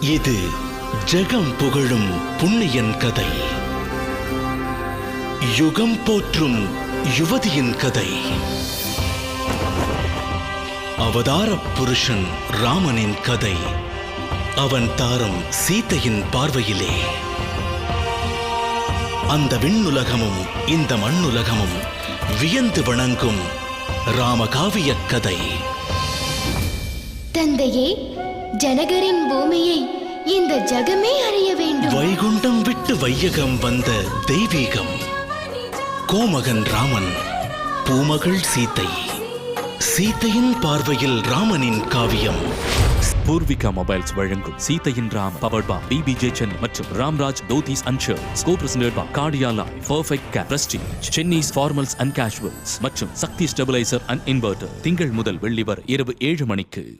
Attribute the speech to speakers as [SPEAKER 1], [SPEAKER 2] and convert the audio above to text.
[SPEAKER 1] இது ஜெகம் புகழும் புண்ணியன் கதை, யுகம் போற்றும் யுவதியின் கதை, அவதார புருஷன் ராமனின் கதை, அவன் தாரம் சீதையின் பார்வையிலே. அந்த விண்ணுலகமும் இந்த மண்ணுலகமும் வியந்து வணங்கும் ராமகாவிய கதை.
[SPEAKER 2] தந்தையே, ஜனகரின் பூமியை இந்த ஜகமே அறிய வேண்டும்.
[SPEAKER 1] வைகுண்டம் விட்டு வையகம் வந்த தெய்வீகம். கோமகன் ராமன், பூமகள் சீதை. சீதையின் பார்வையில் ராமனின் காவியம்.
[SPEAKER 3] பூர்விகா மொபைல்ஸ் வழங்கும் சீதையின் Ram, powered by PBJ Chennai மற்றும் Ramraj dhotis and shirts, copresented by Cardia Life, Perfect Cap, Prestige, Chennai's formals and casuals மற்றும் சக்தி ஸ்டெபிலைசர் அண்ட் இன்வெர்ட்டர். திங்கள் முதல் வெள்ளி வரை இரவு 7 மணிக்கு.